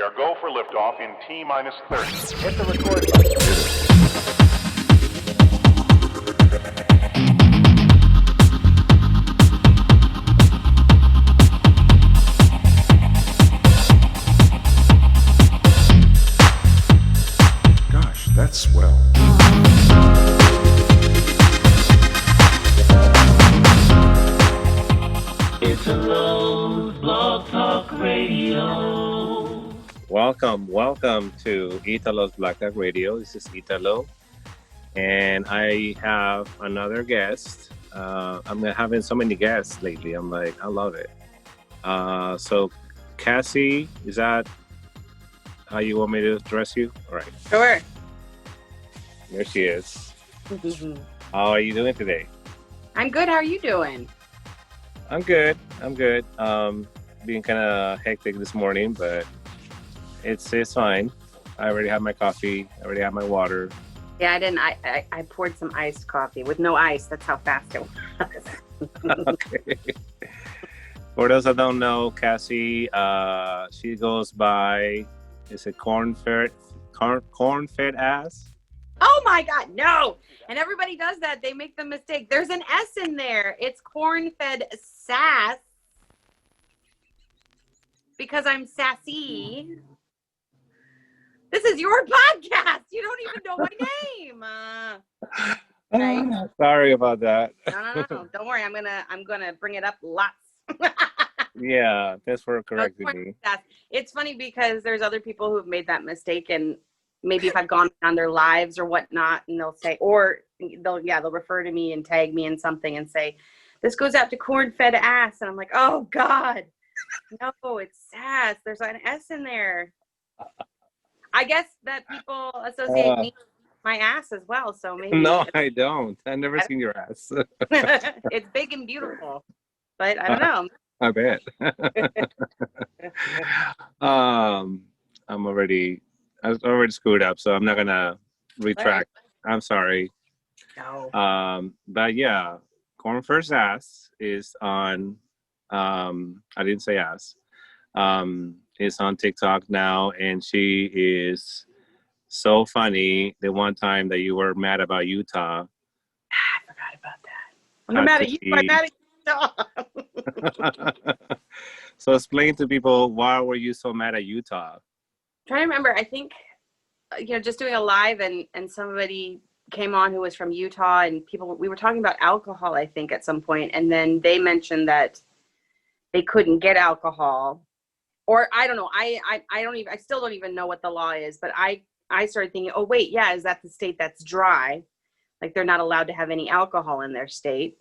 are go for liftoff in T-minus 30. Hit the record button. Gosh, that's swell. Italo's Blog Talk Radio. Welcome to Italo's Blog Talk Radio. This is Italo, and I have another guest. I'm having so many guests lately. I'm like, I love it. So, Cassie, is that how you want me to address you? All right. Sure. There she is. How are you doing today? I'm good. How are you doing? I'm good. Being kind of hectic this morning, but it's fine. I already have my coffee. I already have my water. Yeah, I didn't. I poured some iced coffee with no ice. That's how fast it was. Okay. For those that don't know, Cassie, she goes by, is it corn-fed ass? Oh my God, no! And everybody does that. They make the mistake. There's an S in there. It's corn-fed sass because I'm sassy. This is your podcast. You don't even know my name. Right? Sorry about that. No. Don't worry. I'm gonna bring it up lots. Yeah, thanks for correcting me. It's funny because there's other people who've made that mistake, and maybe if I've gone on their lives or whatnot, and they'll say, or they'll refer to me and tag me in something and say, this goes out to corn-fed ass. And I'm like, oh God, no, it's sass. There's an S in there. I guess that people associate me with my ass as well. So maybe. No, I don't. I've never seen your ass. It's big and beautiful, but I don't know. I bet. I was already screwed up, so I'm not gonna retract. I'm sorry. No. But yeah, Corn First Ass is on. I didn't say ass. Is on TikTok now, and she is so funny. The one time that you were mad about Utah. I forgot about that. I'm not mad at you. I'm mad at Utah. So explain to people, why were you so mad at Utah? Trying to remember, I think, just doing a live and somebody came on who was from Utah, and we were talking about alcohol, I think, at some point, and then they mentioned that they couldn't get alcohol, or I don't know. I still don't even know what the law is, but I started thinking, oh wait, yeah, is that the state that's dry? Like they're not allowed to have any alcohol in their state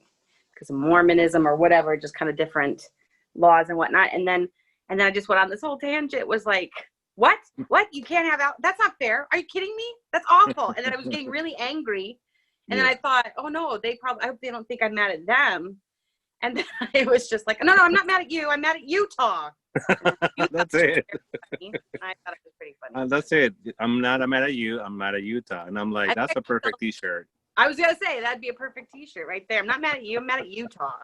because of Mormonism or whatever, just kind of different laws and whatnot. And then I just went on this whole tangent. It was like, what? You can't have that's not fair. Are you kidding me? That's awful. And then I was getting really angry. And then I thought, oh no, I hope they don't think I'm mad at them. And then it was just like, no, I'm not mad at you. I'm mad at Utah. That's it. I thought it was pretty funny. That's it. I'm not mad at you. I'm mad at Utah. And I'm like, that's a perfect t-shirt. I was going to say, that'd be a perfect t-shirt right there. I'm not mad at you. I'm mad at Utah.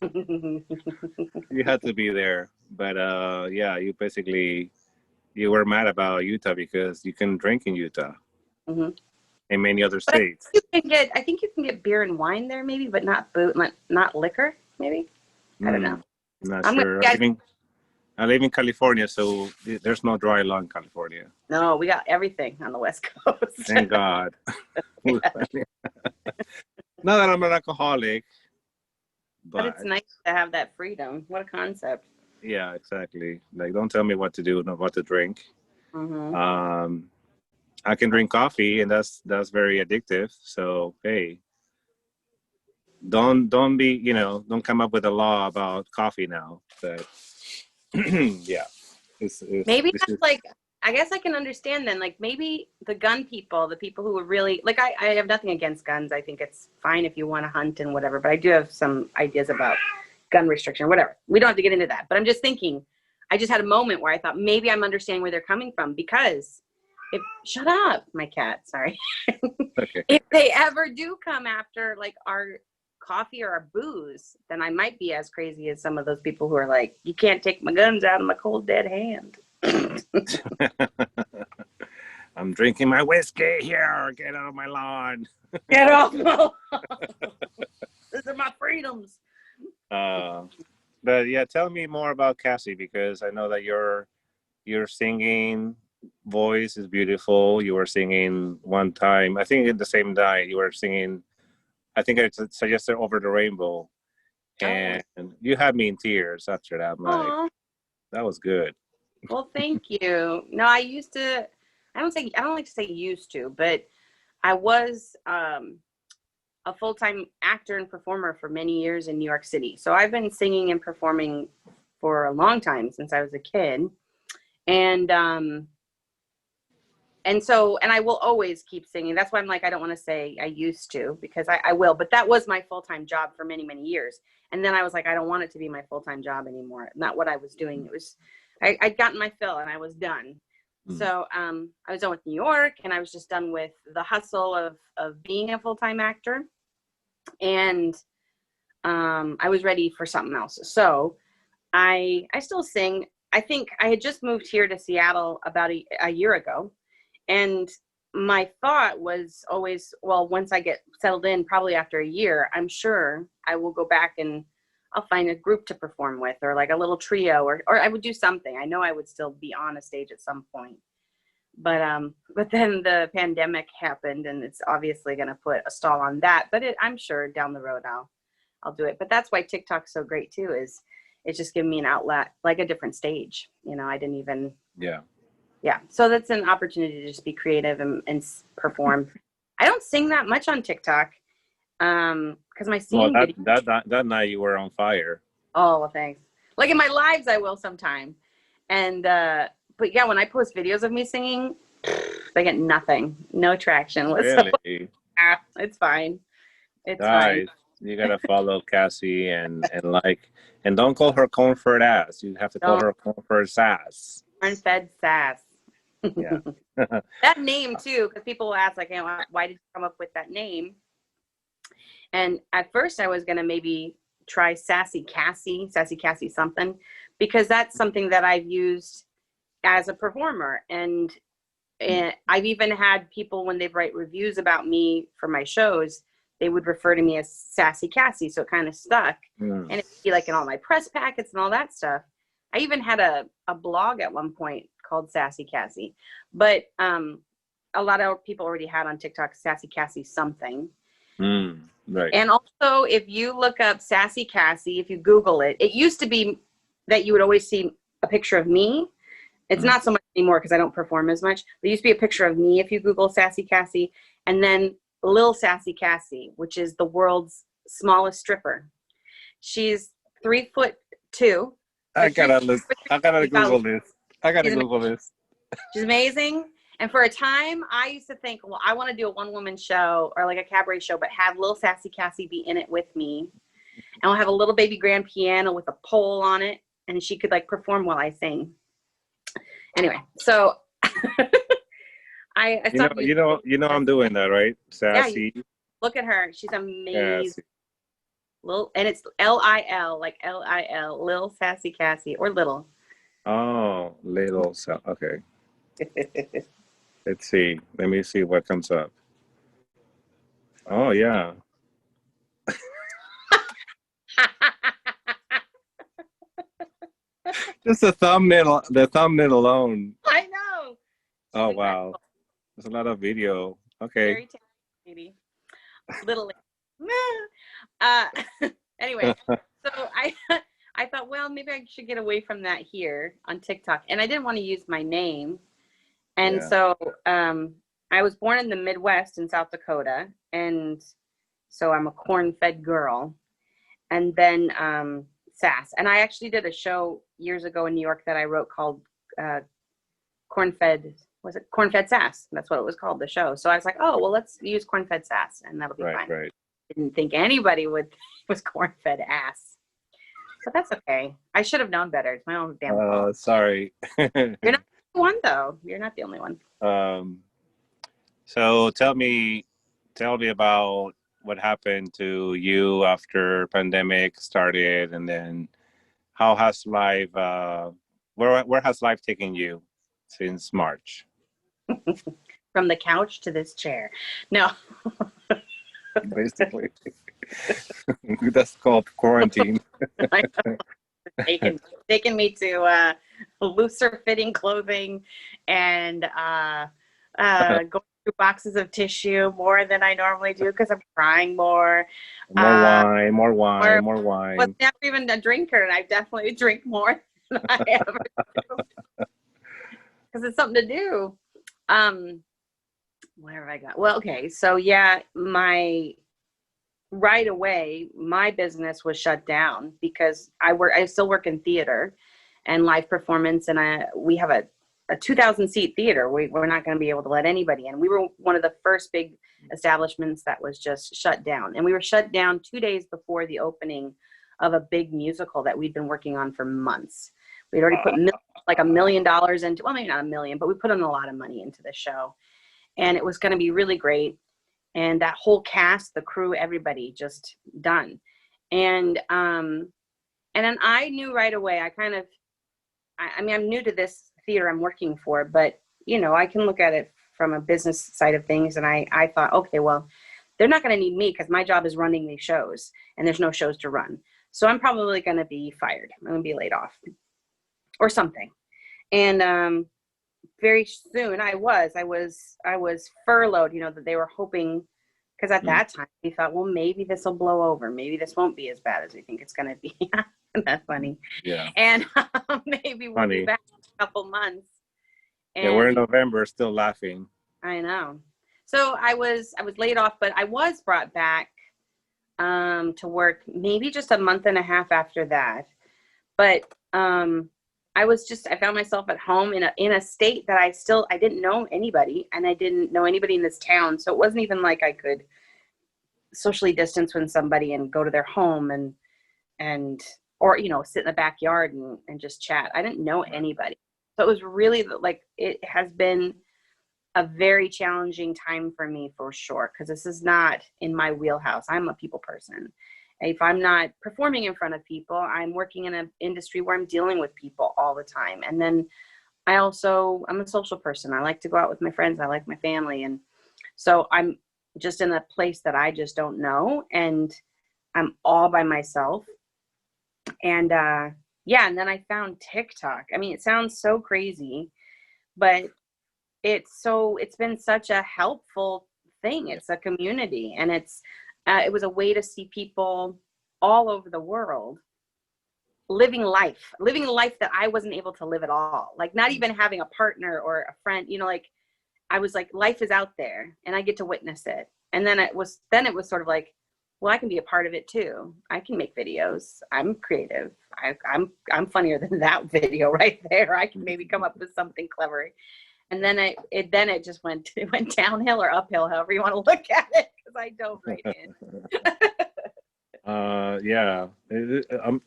You had to be there. But yeah, you were mad about Utah because you can drink in Utah. Mm-hmm. In many other states. I think you can get beer and wine there, maybe, but not not liquor, maybe. I don't know. I'm not sure. I live in California, so there's no dry law in California. No, we got everything on the West Coast. Thank God. Not that I'm an alcoholic, but it's nice to have that freedom. What a concept. Yeah, exactly. Like, don't tell me what to do, not what to drink. Mm-hmm. I can drink coffee, and that's very addictive. So hey, don't come up with a law about coffee now. But yeah, maybe that's like, I guess I can understand then. Like maybe the gun people, the people who are really like, I have nothing against guns. I think it's fine if you want to hunt and whatever. But I do have some ideas about gun restriction, whatever. We don't have to get into that. But I'm just thinking. I just had a moment where I thought maybe I'm understanding where they're coming from because. Shut up, my cat. Sorry. Okay. If they ever do come after like our coffee or our booze, then I might be as crazy as some of those people who are like, you can't take my guns out of my cold dead hand. I'm drinking my whiskey here. Get out of my lawn. Get off my lawn. These are my freedoms. But yeah, tell me more about Cassie, because I know that your singing voice is beautiful. You were singing one time, I think, at the same night you were singing. I think I suggested "Over the Rainbow," and you had me in tears after that. I'm like, Aw. that was good. Well, thank you. No, I used to. I don't like to say used to, but I was a full-time actor and performer for many years in New York City. So I've been singing and performing for a long time, since I was a kid. And I will always keep singing. That's why I'm like, I don't want to say I used to, because I will, but that was my full-time job for many, many years. And then I was like, I don't want it to be my full-time job anymore. Not what I was doing. It was, I'd gotten my fill and I was done. So I was done with New York, and I was just done with the hustle of being a full-time actor. And I was ready for something else. So I still sing. I think I had just moved here to Seattle about a year ago. And my thought was always, well, once I get settled in, probably after a year, I'm sure I will go back and I'll find a group to perform with, or like a little trio, or I would do something. I know I would still be on a stage at some point. But then the pandemic happened, and it's obviously going to put a stall on that. But I'm sure down the road I'll do it. But that's why TikTok's so great too, is it's just giving me an outlet, like a different stage. You know, I didn't even. Yeah. So that's an opportunity to just be creative and perform. I don't sing that much on TikTok, because my singing. Well, that night you were on fire. Oh, well, thanks. Like in my lives, I will sometime. And, but yeah, when I post videos of me singing, they get nothing, no traction. Really? It's fine. It's Guys, fine. you gotta follow Cassie and don't call her comfort ass. You have to call her comfort sass. Corn-fed sass. Yeah. That name too, because people will ask, like, you know, why did you come up with that name? And at first I was going to maybe try Sassy Cassie something, because that's something that I've used as a performer. And I've even had people, when they write reviews about me for my shows, they would refer to me as Sassy Cassie. So it kind of stuck. And it'd be like in all my press packets and all that stuff. I even had a blog at one point called Sassy Cassie, but a lot of people already had on TikTok Sassy Cassie something. Right. And also, if you look up Sassy Cassie, if you Google it, it used to be that you would always see a picture of me. It's not so much anymore because I don't perform as much. There used to be a picture of me if you Google Sassy Cassie, and then Lil Sassy Cassie, which is the world's smallest stripper. She's 3'2". I gotta Google this. She's amazing. And for a time, I used to think, well, I want to do a one-woman show or like a cabaret show, but have Lil Sassy Cassie be in it with me. And we'll have a little baby grand piano with a pole on it, and she could like perform while I sing. Anyway, so I stopped. You know, I'm doing that, right? Sassy. Yeah, look at her. She's amazing. Lil, and it's Lil, like Lil, Lil Sassy Cassie, or little. Oh, little. Okay. Let's see. Let me see what comes up. Oh yeah. Just the thumbnail alone. I know. Oh wow. There's a lot of video. Okay. Very talented lady. Little. Anyway, so I thought, well, maybe I should get away from that here on TikTok, and I didn't want to use my name, and so I was born in the Midwest in South Dakota, and so I'm a corn-fed girl, and then Sass, and I actually did a show years ago in New York that I wrote called Corn-Fed. Was it Corn-Fed Sass? That's what it was called, the show. So I was like, oh well, let's use Corn-Fed Sass, and that'll be fine. Right. Didn't think anybody was corn-fed ass, but that's okay. I should have known better. It's my own damn fault. Sorry. You're not the one, though. You're not the only one. So tell me about what happened to you after pandemic started, and then how has life where has life taken you since March? From the couch to this chair. No. Basically, that's called quarantine. taken me to looser fitting clothing and going through boxes of tissue more than I normally do because I'm crying more. More wine. Was never even a drinker, and I definitely drink more than I ever do because it's something to do. Where have I got? Well, okay, so yeah, right away, my business was shut down because I still work in theater and live performance, and we have a 2,000 seat theater. We're not going to be able to let anybody in. We were one of the first big establishments that was just shut down, and we were shut down 2 days before the opening of a big musical that we'd been working on for months. We'd already put like $1 million into, well, maybe not $1 million, but we put in a lot of money into the show, and it was going to be really great. And that whole cast, the crew, everybody just done. And then I knew right away, I mean, I'm new to this theater I'm working for, but you know, I can look at it from a business side of things. And I thought, okay, well, they're not going to need me because my job is running these shows and there's no shows to run. So I'm probably going to be fired. I'm going to be laid off or something. And very soon I was furloughed, you know, that they were hoping, because at that time we thought, well, maybe this will blow over. Maybe this won't be as bad as we think it's going to be. That's funny. Yeah. And maybe we'll be back in a couple months. And yeah, we're in November, still laughing. I know. So I was laid off, but I was brought back to work maybe just a month and a half after that. But I found myself at home in a state that I didn't know anybody, and I didn't know anybody in this town. So it wasn't even like I could socially distance with somebody and go to their home or, you know, sit in the backyard and just chat. I didn't know anybody. So it was really like, it has been a very challenging time for me for sure, because this is not in my wheelhouse. I'm a people person. If I'm not performing in front of people, I'm working in an industry where I'm dealing with people all the time. And then I'm a social person. I like to go out with my friends. I like my family. And so I'm just in a place that I just don't know. And I'm all by myself. And and then I found TikTok. I mean, it sounds so crazy, but it's been such a helpful thing. It's a community, and it was a way to see people all over the world living life that I wasn't able to live at all. Like, not even having a partner or a friend, you know, like I was like, life is out there and I get to witness it. And then it was sort of like, well, I can be a part of it too. I can make videos. I'm creative. I'm funnier than that video right there. I can maybe come up with something clever. And then it just went downhill or uphill, however you want to look at it, because I dove right in.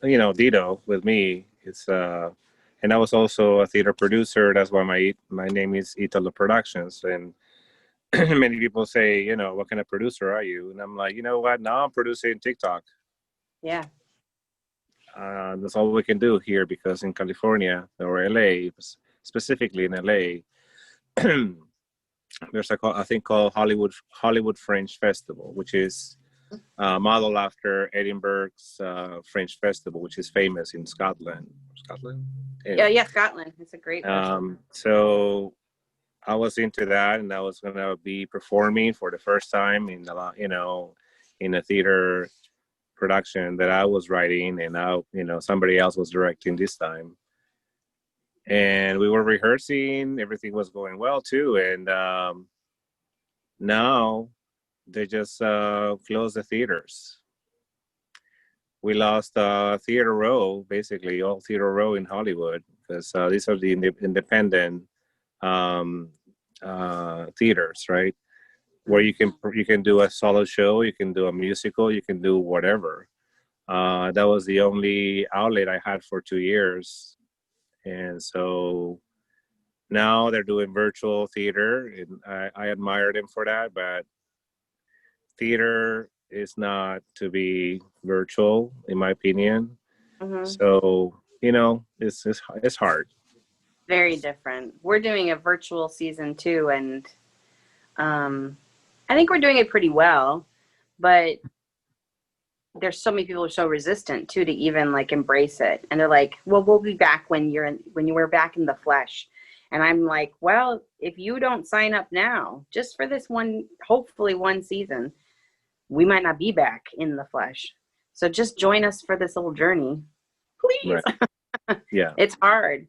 You know, Dito with me. It's and I was also a theater producer. That's why my name is Italo Productions. And many people say, you know, what kind of producer are you? And I'm like, you know what? Now I'm producing TikTok. Yeah. That's all we can do here, because in California or LA, specifically in LA, there's a thing called Hollywood Fringe Festival, which is modeled after Edinburgh's Fringe Festival, which is famous in Scotland. Anyway. Yeah, Scotland. It's a great so I was into that, and I was gonna be performing for the first time in a theater production that I was writing, and somebody else was directing this time. And we were rehearsing, everything was going well too. And now they just closed the theaters. We lost Theater Row, basically all Theater Row in Hollywood, because these are the independent theaters, right? Where you can do a solo show, you can do a musical, you can do whatever. That was the only outlet I had for 2 years. And so now they're doing virtual theater, and I admire them for that, but theater is not to be virtual, in my opinion. Mm-hmm. So, you know, it's hard. very different. We're doing a virtual season too, and I think we're doing it pretty well, but there's so many people who are so resistant too to even like embrace it, and they're like, well, we'll be back when you were back in the flesh. And I'm like, well, if you don't sign up now just for this one, hopefully one season, we might not be back in the flesh. So just join us for this little journey, please. Right. Yeah. It's hard.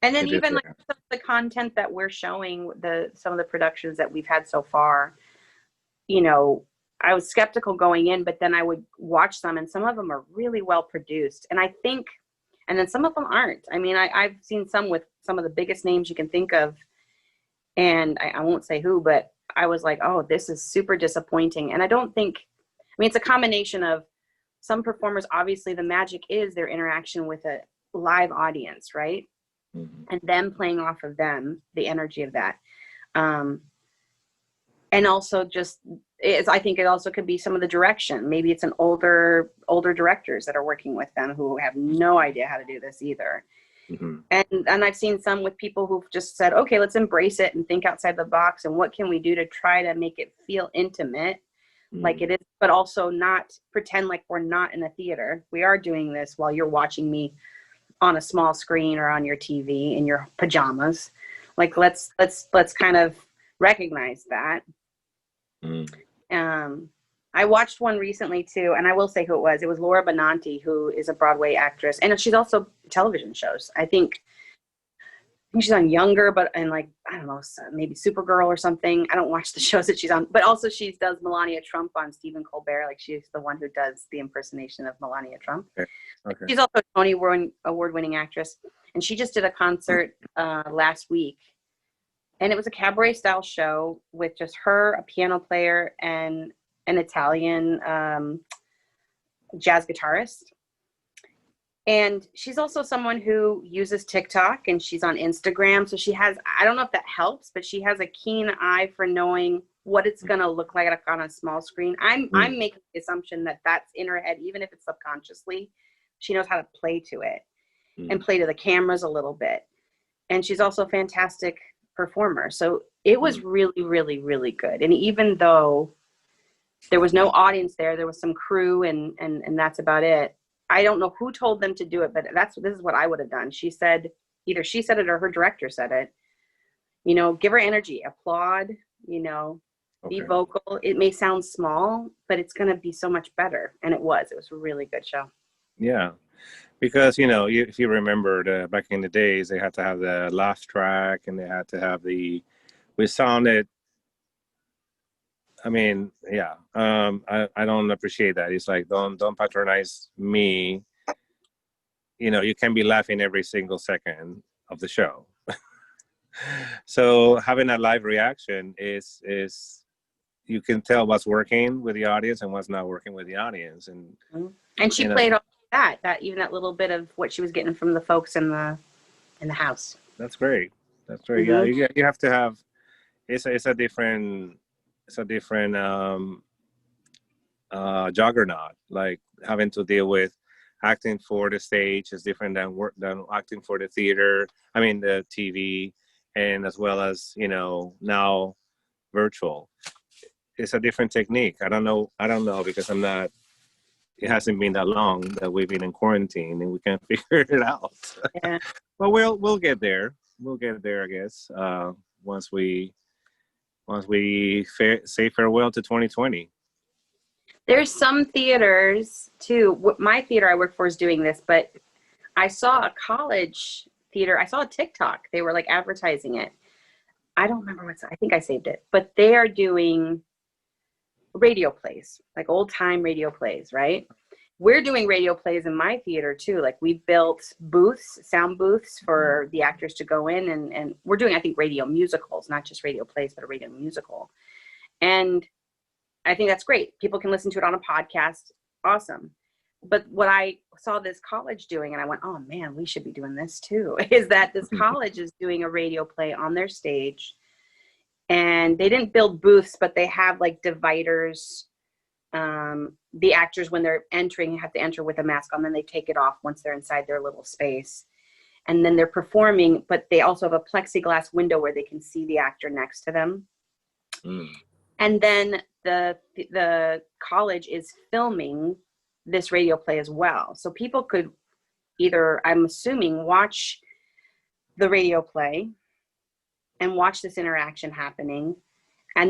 And then It is even like hard. some of the content that we're showing, some of the productions that we've had so far, you know, I was skeptical going in, but then I would watch some, and some of them are really well produced. And I think, and then some of them aren't. I mean, I've seen some with some of the biggest names you can think of, and I won't say who, but I was like, oh, this is super disappointing. And I don't think, I mean, it's a combination of some performers, obviously the magic is their interaction with a live audience, right? Mm-hmm. And them playing off of them, the energy of that. And also just, I think it also could be some of the direction. Maybe it's an older directors that are working with them who have no idea how to do this either. Mm-hmm. And I've seen some with people who've just said, okay, let's embrace it and think outside the box. And what can we do to try to make it feel intimate, like it is, but also not pretend like we're not in a theater. We are doing this while you're watching me on a small screen or on your TV in your pajamas. Like, let's kind of recognize that. I watched one recently too, and I will say who it was. It was Laura Benanti, who is a Broadway actress, and she's also television shows. I think she's on Younger, and like, I don't know, maybe Supergirl or something. I don't watch the shows that she's on, but also she does Melania Trump on Stephen Colbert. Like, she's the one who does the impersonation of Melania Trump. Okay. She's also a Tony Award-winning actress, and she just did a concert last week. And it was a cabaret style show with just her, a piano player, and an Italian jazz guitarist. And she's also someone who uses TikTok, and she's on Instagram. So she has, I don't know if that helps, but she has a keen eye for knowing what it's going to look like on a small screen. I'm making the assumption that that's in her head, even if it's subconsciously. She knows how to play to it and play to the cameras a little bit. And she's also a fantastic performer. So it was really, really, really good. And even though there was no audience there was some crew and that's about it. I don't know who told them to do it, but this is what I would have done. She said, either she said it or her director said it, you know, give her energy, applaud, you know, be vocal. It may sound small, but it's going to be so much better. And it was a really good show. Yeah. Because, you know, if you remember back in the days, they had to have the laugh track, and they had to have we sounded, I mean, yeah, I don't appreciate that. It's like, don't patronize me. You know, you can be laughing every single second of the show. So having a live reaction is you can tell what's working with the audience and what's not working with the audience. And she played all that even that little bit of what she was getting from the folks in the house. That's great. Yeah, you have to have, it's a different juggernaut. Like, having to deal with acting for the stage is different than acting for the theater. I mean, the TV, and as well as, you know, now virtual. It's a different technique. I don't know because it hasn't been that long that we've been in quarantine and we can't figure it out. Yeah. But we'll get there. We'll get there, I guess. Once we say farewell to 2020. There's some theaters too. My theater I work for is doing this, but I saw a college theater. I saw a TikTok. They were like advertising it. I don't remember I think I saved it, but they are doing radio plays, like old time radio plays, right? We're doing radio plays in my theater too. Like, we built sound booths for the actors to go in, and we're doing, I think, radio musicals, not just radio plays, but a radio musical. And I think that's great. People can listen to it on a podcast. Awesome. But what I saw this college doing, and I went, oh man, we should be doing this too, is that this college is doing a radio play on their stage. And they didn't build booths, but they have like dividers. The actors, when they're entering, have to enter with a mask on, then they take it off once they're inside their little space. and then they're performing, but they also have a plexiglass window where they can see the actor next to them. And then the college is filming this radio play as well. So people could either, I'm assuming, watch the radio play and watch this interaction happening,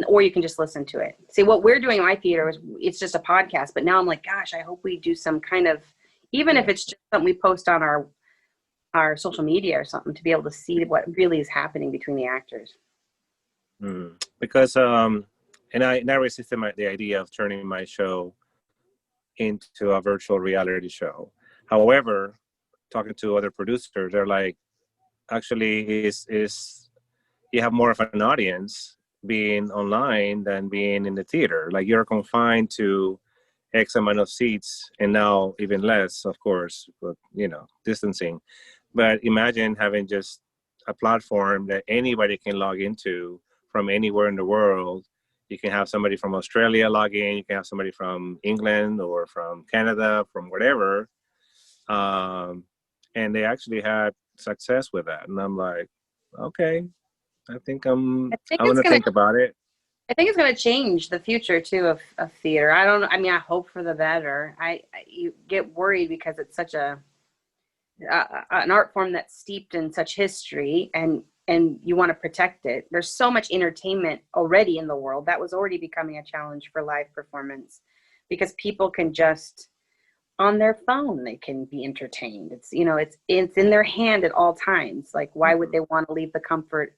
or you can just listen to it. See, what we're doing in my theater is it's just a podcast, but now I'm like, gosh, I hope we do some kind of, even if it's just something we post on our social media or something, to be able to see what really is happening between the actors. Because and I resisted the idea of turning my show into a virtual reality show. However, talking to other producers, they're like, actually, is you have more of an audience being online than being in the theater. Like, you're confined to X amount of seats, and now even less, of course, but distancing. But imagine having just a platform that anybody can log into from anywhere in the world. You can have somebody from Australia log in, you can have somebody from England or from Canada, from whatever. And they actually had success with that. And I'm like, okay, I think I'm going to think about it. I think it's going to change the future too of theater. I hope for the better. You get worried because it's such an art form that's steeped in such history, and you want to protect it. There's so much entertainment already in the world. That was already becoming a challenge for live performance, because people can just, on their phone, they can be entertained. It's in their hand at all times. Like, why would they want to leave the comfort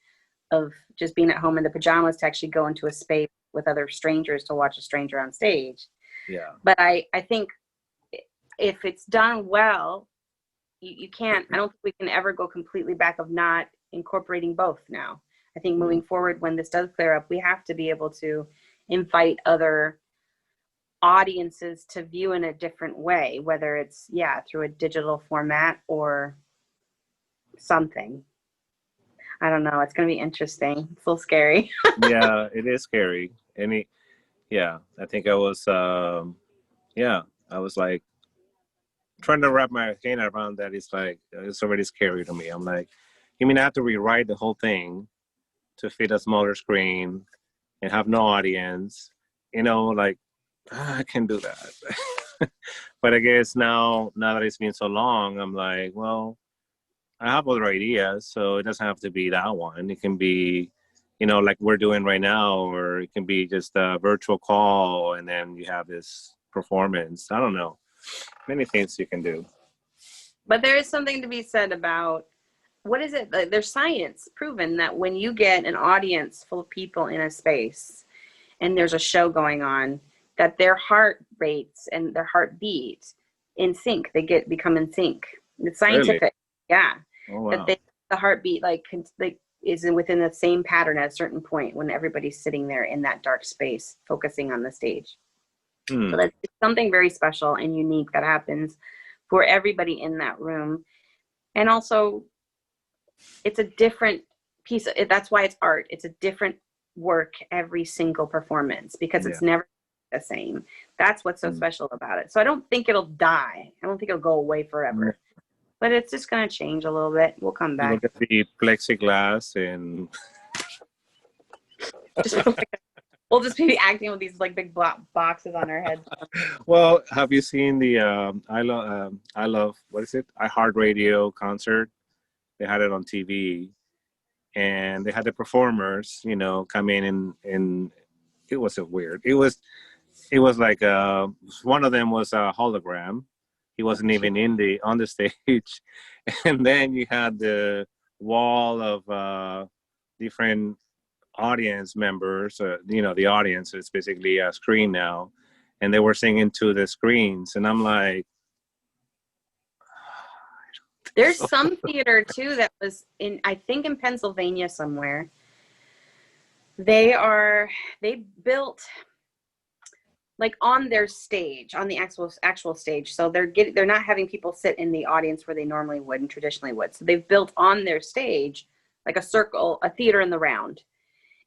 of just being at home in the pajamas to actually go into a space with other strangers to watch a stranger on stage? Yeah. But I think if it's done well, you can't, I don't think we can ever go completely back of not incorporating both now. I think moving forward, when this does clear up, we have to be able to invite other audiences to view in a different way, whether it's through a digital format or something. I don't know. It's going to be interesting. It's a little scary. Yeah, it is scary. I think I was, I was like trying to wrap my hand around that. It's like, it's already scary to me. I'm like, you mean I have to rewrite the whole thing to fit a smaller screen and have no audience? I can do that. But I guess now that it's been so long, I'm like, well, I have other ideas, so it doesn't have to be that one. It can be, like we're doing right now, or it can be just a virtual call, and then you have this performance. I don't know. Many things you can do. But there is something to be said about, what is it? There's science proven that when you get an audience full of people in a space and there's a show going on, that their heart rates and their heartbeat in sync, they become in sync. It's scientific. Really? Yeah. Oh, wow. That the heartbeat is within the same pattern at a certain point when everybody's sitting there in that dark space focusing on the stage. So that's something very special and unique that happens for everybody in that room. And also, it's a different piece. That's why it's art. It's a different work every single performance, because it's never the same. That's what's so special about it. So I don't think it'll die. I don't think it'll go away forever. But it's just going to change a little bit. We'll come back. Look at the plexiglass and... We'll just be acting with these big boxes on our heads. Well, have you seen the I love what is it? iHeartRadio concert? They had it on TV, and they had the performers, come in and it was weird. It was like one of them was a hologram. He wasn't even on the stage, and then you had the wall of different audience members. The audience is basically a screen now, and they were singing to the screens, and I'm like, there's some theater too that was I think in Pennsylvania somewhere. They built like on their stage, on the actual stage. So they're not having people sit in the audience where they normally would and traditionally would. So they've built on their stage like a circle, a theater in the round.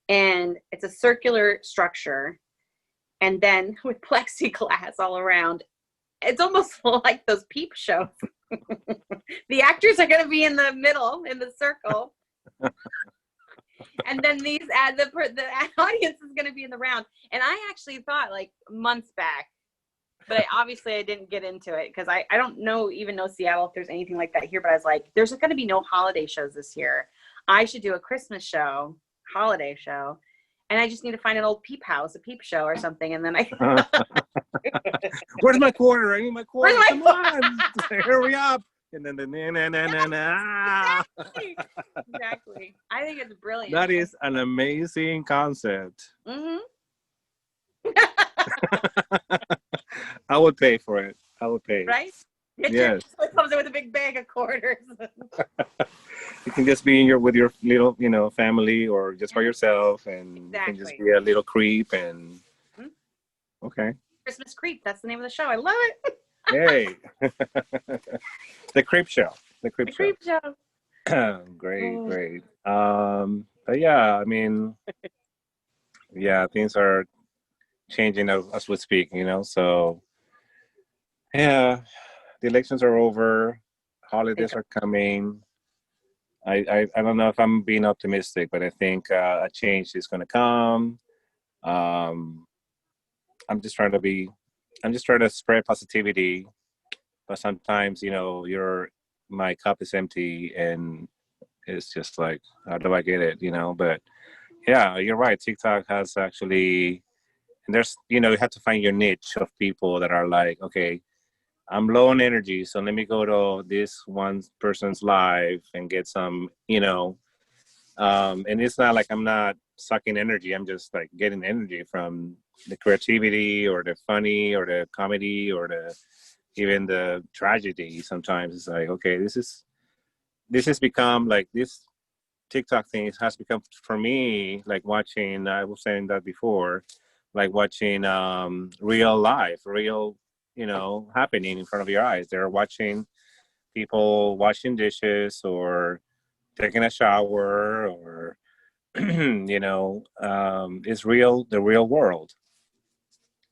And it's a circular structure. And then with plexiglass all around, it's almost like those peep shows. The actors are going to be in the middle, in the circle. And then the audience is going to be in the round. And I actually thought like months back, but I didn't get into it because I don't even know Seattle if there's anything like that here. But I was like, there's going to be no holiday shows this year. I should do a Christmas show, holiday show. And I just need to find an old peep show or something. And then Where's my quarter? I need my quarter. Where's Come on. Hurry up. And then Exactly. I think it's brilliant. That is an amazing concept. Mm-hmm. I would pay for it. I would pay. Right? Yes. It comes in with a big bag of quarters. You can just be with your little, family or just by yourself, and you can just be a little creep and. Okay. Christmas Creep. That's the name of the show. I love it. Hey. The Creep Show. The Creep Show. Great. But yeah, I mean, yeah, things are changing as we speak, so yeah, the elections are over, holidays are coming. I don't know if I'm being optimistic, but I think a change is going to come. I'm just trying to spread positivity, but sometimes, my cup is empty and it's just like, how do I get it, but yeah, you're right. TikTok has actually, and there's, you have to find your niche of people that are like, okay, I'm low on energy, so let me go to this one person's live and get some, and it's not like I'm not sucking energy. I'm just like getting energy from the creativity or the funny or the comedy or even the tragedy. Sometimes it's like, okay, this has become like this TikTok thing has become for me like watching, I was saying that before, like watching real life, happening in front of your eyes. They're watching people washing dishes or taking a shower or, it's real, the real world.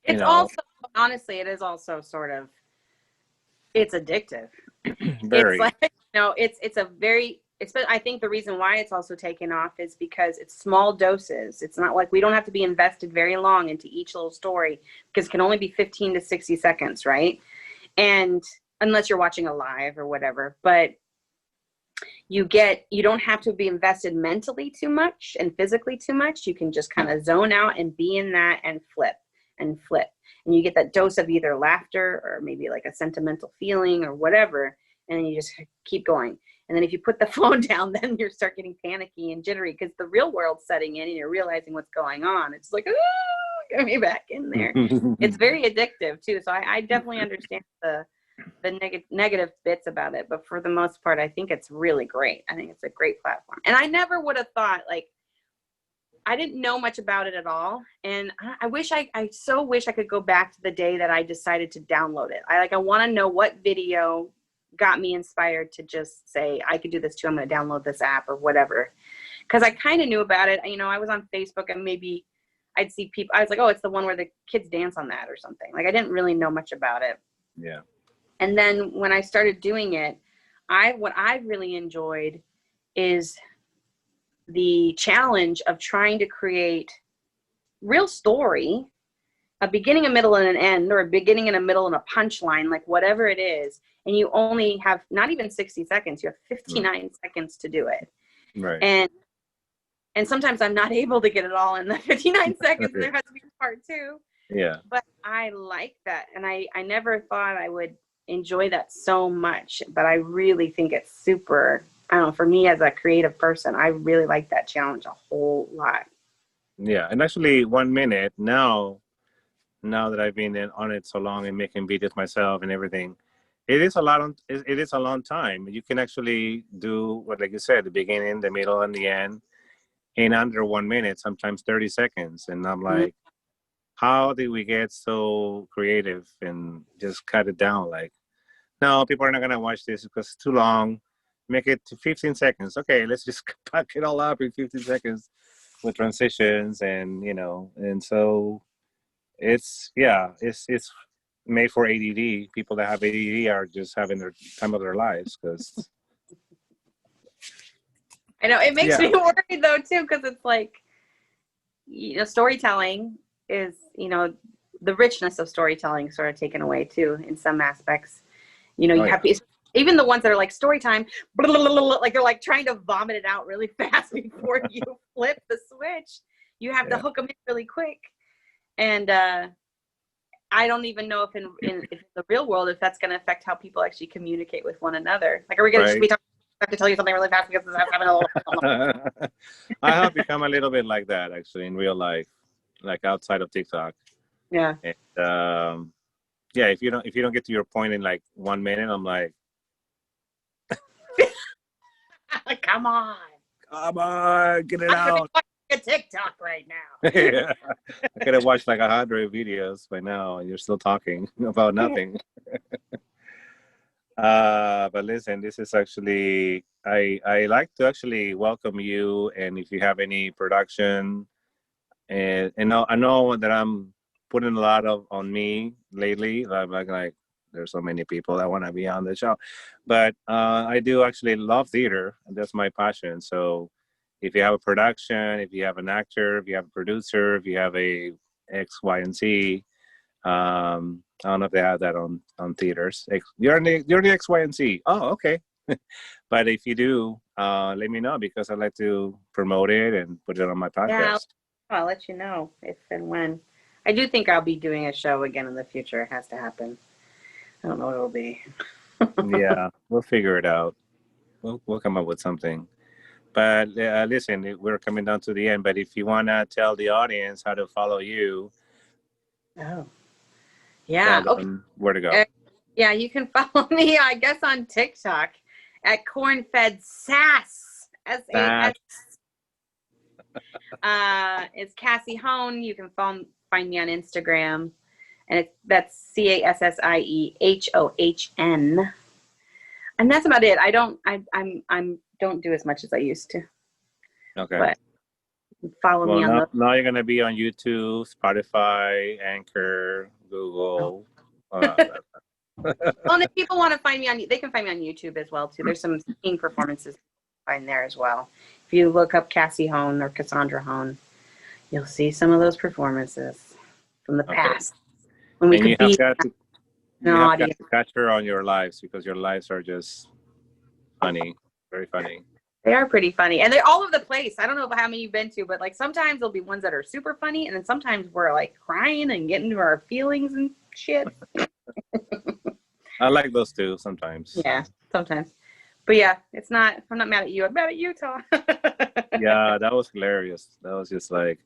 It's also, honestly, it is also sort of, it's addictive. Very. It's like, it's a very, I think the reason why it's also taken off is because it's small doses. It's not like we don't have to be invested very long into each little story because it can only be 15 to 60 seconds, right? And unless you're watching a live or whatever, but you don't have to be invested mentally too much and physically too much. You can just kind of zone out and be in that and flip. And you get that dose of either laughter or maybe like a sentimental feeling or whatever. And then you just keep going. And then if you put the phone down, then you start getting panicky and jittery because the real world's setting in and you're realizing what's going on. It's like, oh, get me back in there. It's very addictive too. So I definitely understand the negative bits about it. But for the most part, I think it's really great. I think it's a great platform. And I never would have thought, like, I didn't know much about it at all. And I so wish I could go back to the day that I decided to download it. I want to know what video got me inspired to just say, I could do this too. I'm going to download this app or whatever. Because I kind of knew about it. I was on Facebook and maybe I'd see people. I was like, oh, it's the one where the kids dance on that or something. Like I didn't really know much about it. Yeah. And then when I started doing it, what I really enjoyed is the challenge of trying to create real story, a beginning, a middle, and an end, or a beginning and a middle and a punchline, like whatever it is. And you only have not even 60 seconds. You have 59 seconds to do it. Right. And sometimes I'm not able to get it all in the 59 seconds. There has to be part two. Yeah. But I like that. And I never thought I would enjoy that so much. But I really think it's super, I don't know, for me as a creative person, I really like that challenge a whole lot. Yeah. And actually 1 minute now that I've been on it so long and making videos myself and everything, it is a long time. You can actually do what, like you said, the beginning, the middle, and the end in under 1 minute, sometimes 30 seconds. And I'm like, how did we get so creative and just cut it down? Like, no, people are not going to watch this because it's too long. Make it to 15 seconds. Okay, let's just pack it all up in 15 seconds with transitions and so it's made for ADD. People that have ADD are just having their time of their lives because. I know it makes me worried though too, because it's like, storytelling is, the richness of storytelling sort of taken away too in some aspects. You have even the ones that are like story time, like they're like trying to vomit it out really fast before you flip the switch. You have to hook them in really quick, and I don't even know if in the real world if that's going to affect how people actually communicate with one another. Like, are we going to be talking? I have to tell you something really fast because this is having a little. I have become a little bit like that actually in real life, like outside of TikTok. Yeah. And, if you don't get to your point in like 1 minute, I'm like, come on, get it out. A TikTok right now. Yeah, I could have watched like 100 videos by now, and you're still talking about nothing. But listen, this is actually I like to actually welcome you, and if you have any production, and I know that I'm putting a lot on me lately. I'm like there's so many people that want to be on the show, but I do actually love theater, and that's my passion. So if you have a production, if you have an actor, if you have a producer, if you have a X, Y, and Z, I don't know if they have that on theaters. You're the X, Y, and Z. Oh, okay. But if you do, let me know because I'd like to promote it and put it on my podcast. Yeah, I'll let you know if and when. I do think I'll be doing a show again in the future. It has to happen. I don't know what it'll be. Yeah, we'll figure it out. We'll come up with something. But listen, we're coming down to the end. But if you want to tell the audience how to follow you. Oh. Yeah. Okay. Where to go? Yeah, you can follow me, I guess, on TikTok at Corn-Fed Sass. S-A-S. It's Cassie Hohn. You can find me on Instagram. And that's CASSIEHOHN. And that's about it. I don't do as much as I used to. Okay. But follow me on now you're gonna be on YouTube, Spotify, Anchor, Google. Well, and if people want to find me they can find me on YouTube as well too. There's some singing performances to find there as well. If you look up Cassie Hohn or Cassandra Hohn, you'll see some of those performances from the past. When we and could you have got to catch her on your lives because your lives are just funny, very funny. They are pretty funny, and they're all over the place. I don't know how many you've been to, but like sometimes there'll be ones that are super funny, and then sometimes we're like crying and getting into our feelings and shit. I like those too sometimes. Yeah, sometimes. But yeah, I'm not mad at you. I'm mad at Utah. Yeah, that was hilarious. That was just like,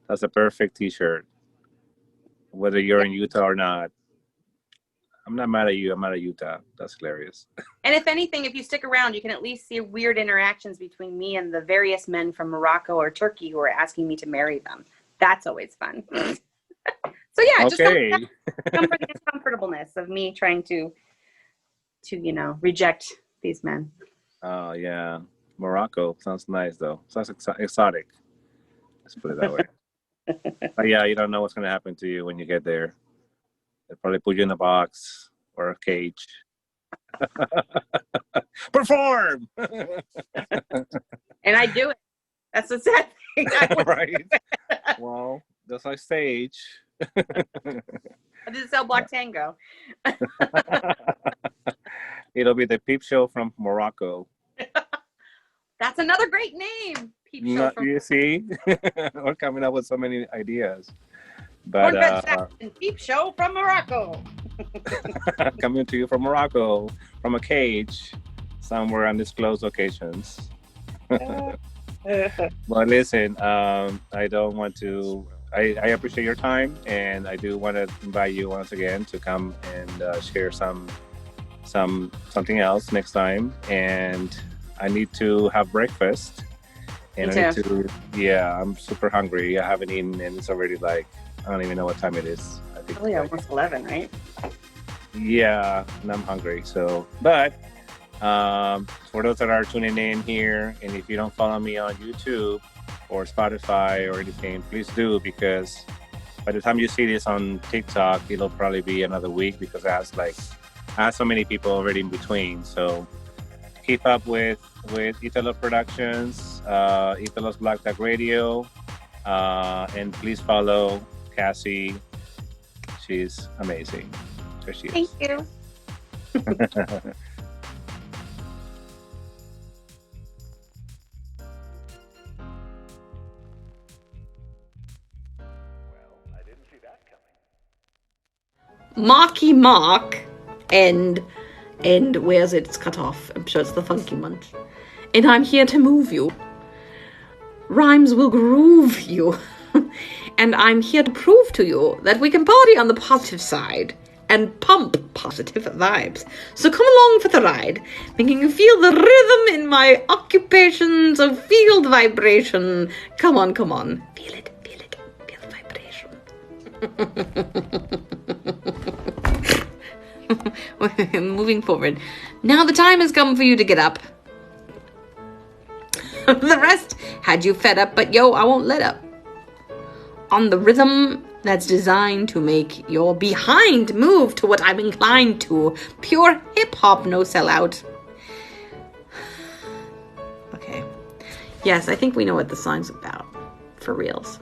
that's a perfect t-shirt. Whether you're in Utah or not. I'm not mad at you. I'm mad at Utah. That's hilarious. And if anything, if you stick around, you can at least see weird interactions between me and the various men from Morocco or Turkey who are asking me to marry them. That's always fun. So yeah, just comfort the uncomfortableness of me trying to reject these men. Oh yeah, Morocco sounds nice though. Sounds exotic. Let's put it that way. But yeah, you don't know what's gonna happen to you when you get there. They'll probably put you in a box or a cage. Perform! And I do it. That's the sad thing. Right. Well, that's our stage. I did Cell Block Tango. It'll be the Peep Show from Morocco. That's another great name. Peep Show you see? We're coming up with so many ideas. But Peep Show from Morocco. Coming to you from Morocco, from a cage, somewhere undisclosed locations. Well, listen, I don't want to. I appreciate your time, and I do want to invite you once again to come and share something else next time. And I need to have breakfast. And I need to. Yeah, I'm super hungry. I haven't eaten, and it's already like, I don't even know what time it is. I think almost 11, right? Yeah, and I'm hungry. So, but for those that are tuning in here, and if you don't follow me on YouTube or Spotify or anything, please do, because by the time you see this on TikTok, it'll probably be another week because I have so many people already in between. So keep up with Italo Productions, Italo's Black Tag Radio, and please follow Cassie. She's amazing. There she is. Thank you. Marky Mark and where's it? It's cut off. I'm sure it's the Funky Munch. And I'm here to move you. Rhymes will groove you. And I'm here to prove to you that we can party on the positive side and pump positive vibes. So come along for the ride, making you feel the rhythm in my occupations of field vibration. Come on, come on. Feel it, feel the vibration. Moving forward. Now the time has come for you to get up. The rest had you fed up, but yo, I won't let up. On the rhythm that's designed to make your behind move to what I'm inclined to. Pure hip-hop, no sellout. Okay. Yes, I think we know what the song's about. For reals.